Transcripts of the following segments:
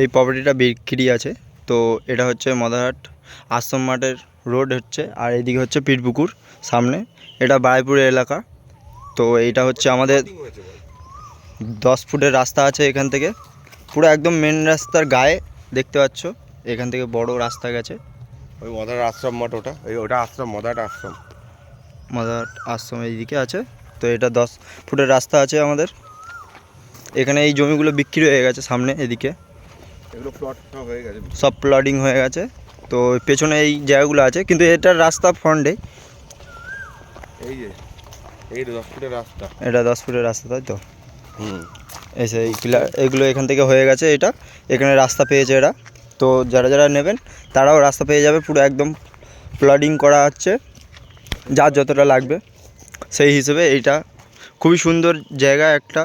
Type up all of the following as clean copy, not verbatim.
এই প্রপার্টিটা বিক্রি আছে। তো এটা হচ্ছে মদারহাট আশ্রম মাঠের রোড হচ্ছে, আর এইদিকে হচ্ছে পীরপুকুর সামনে, এটা বারাইপুর এলাকা। তো এইটা হচ্ছে আমাদের 10 ফুটের রাস্তা আছে এখান থেকে, পুরো একদম মেন রাস্তার গায়ে দেখতে পাচ্ছ, এখান থেকে বড় রাস্তা গেছে। ওই মদার আশ্রম মাঠ, ওটা আশ্রম, মদার আশ্রম, মদারহাট আশ্রম এইদিকে আছে। তো এটা 10 ফুটের রাস্তা আছে আমাদের এখানে। এই জমিগুলো বিক্রি হয়ে গেছে সামনে, এদিকে এগুলো প্লট সব হয়ে গেছে, সব প্লটিং হয়ে গেছে। তো পেছনে এই জায়গাগুলো আছে, কিন্তু এটার রাস্তা ফ্রন্টে। এই যে এই 10 ফুটের রাস্তা, এটা 10 ফুটের রাস্তা, তাই তো। এসে এই পিলার এগুলো এখান থেকে হয়ে গেছে, এটা এখানে রাস্তা পেয়েছে এরা। তো যারা যারা নেবেন তারাও রাস্তা পেয়ে যাবে, পুরো একদম প্লটিং করা হচ্ছে, যার যতটা লাগবে সেই হিসেবে। এইটা খুবই সুন্দর জায়গা একটা।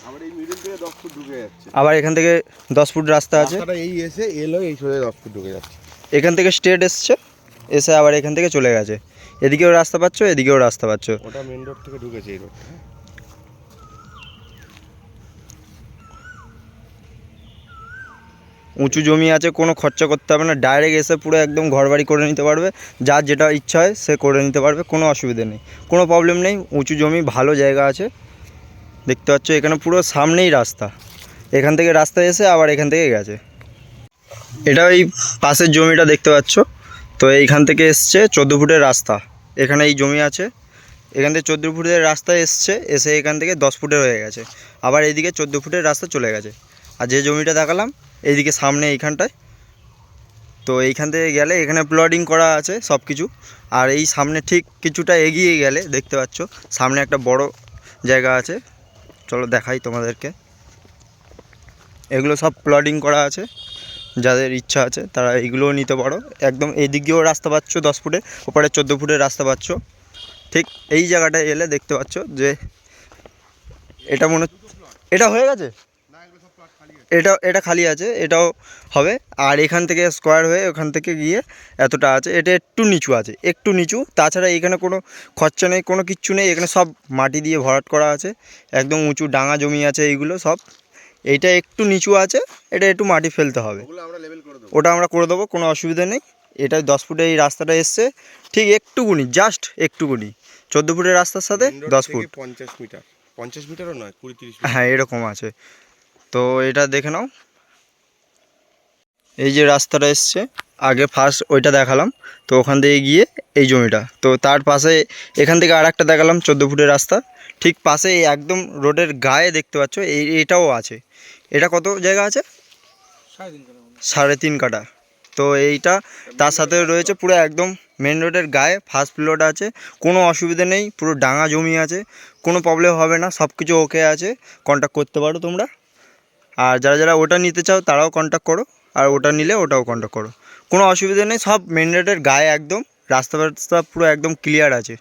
আবার এই মিডল থেকে 10 ফুট ঢুকে যাচ্ছে, আবার এখান থেকে 10 ফুট রাস্তা আছে, এই এসে এলো এই সোজা 10 ফুট ঢুকে যাচ্ছে। এখান থেকে স্ট্রেট এসছে, এসে আবার এখান থেকে চলে গেছে। এদিকেও রাস্তা পাচ্ছ, এদিকেও রাস্তা পাচ্ছ। ওটা মেন রোড থেকে ঢুকেছে এই রোডটা। উঁচু জমি আছে, কোনো খরচা করতে হবে না, ডাইরেক্ট এসে পুরো একদম ঘরবাড়ি করে নিতে পারবে। যার যেটা ইচ্ছা হয় সে করে নিতে পারবে, কোনো অসুবিধা নেই, কোনো প্রবলেম নেই। উঁচু জমি, ভালো জায়গা আছে দেখতে পাচ্ছ। এখানে পুরো সামনেই রাস্তা, এখান থেকে রাস্তা এসে আবার এখান থেকে গেছে। এটা ওই পাশের জমিটা দেখতে পাচ্ছ। তো এইখান থেকে এসছে 14 ফুটের রাস্তা, এখানে এই জমি আছে, এখান থেকে 14 ফুটের রাস্তা এসছে, এসে এখান থেকে 10 ফুটের হয়ে গেছে। আবার এইদিকে 14 ফুটের রাস্তা চলে গেছে। আর যে জমিটা দেখালাম এইদিকে সামনে এইখানটায়, তো এইখান থেকে গেলে এখানে প্লটিং করা আছে সব কিছু। আর এই সামনে ঠিক কিছুটা এগিয়ে গেলে দেখতে পাচ্ছ সামনে একটা বড় জায়গা আছে, চলো দেখাই তোমাদেরকে। এগুলো সব প্লটিং করা আছে, যাদের ইচ্ছা আছে তারা এইগুলোও নিতে পারো। একদম এইদিকেও রাস্তা পাচ্ছ 10 ফুটের, ওপরে 14 ফুটের রাস্তা পাচ্ছ। ঠিক এই জায়গাটায় এলে দেখতে পাচ্ছ যে এটা এটা হয়ে গেছে, এটা খালি আছে, এটাও হবে। আর এখান থেকে স্কোয়ার হয়ে ওখান থেকে গিয়ে এতটা আছে, এটা একটু নিচু আছে, একটু নিচু। তাছাড়া এখানে কোনো খরচা নেই, কোনো কিচ্ছু নেই, এখানে সব মাটি দিয়ে ভরাট করা আছে, একদম উঁচু ডাঙা জমি আছে এইগুলো সব। এইটা একটু নিচু আছে, এটা একটু মাটি ফেলতে হবে, ওটা আমরা করে দেবো, কোনো অসুবিধা নেই। এটা 10 ফুটে এই রাস্তাটা এসছে, ঠিক একটুকুনি, জাস্ট একটুকুনি, 14 ফুটের রাস্তার সাথে 10 ফুট, 50 মিটার, 50 মিটারও নয়, 20-30 মিটার, হ্যাঁ এরকম আছে। তো এটা দেখে নাও, এই যে রাস্তাটা এসছে, আগে ফার্স্ট ওইটা দেখালাম, তো ওখান থেকে গিয়ে এই জমিটা, তো তার পাশে এখান থেকে আর একটা দেখালাম 14 ফুটের রাস্তা, ঠিক পাশে একদম রোডের গায়ে দেখতে পাচ্ছ এটাও আছে। এটা কত জায়গা আছে? 3.5 কাঠা। তো এইটা তার সাথে রয়েছে পুরো একদম মেন রোডের গায়ে, ফার্স্ট প্লট আছে, কোনো অসুবিধা নেই, পুরো ডাঙা জমি আছে, কোনো প্রবলেম হবে না, সব কিছু ওকে আছে। কন্ট্যাক্ট করতে পারো তোমরা, আর যারা যারা ওটা নিতে চাও তারাও কন্ট্যাক্ট করো, আর ওটা নিলে ওটাও কন্ট্যাক্ট করো, কোনো অসুবিধা নেই। সব মেন রোডের গায়ে একদম, রাস্তা পুরো একদম ক্লিয়ার আছে।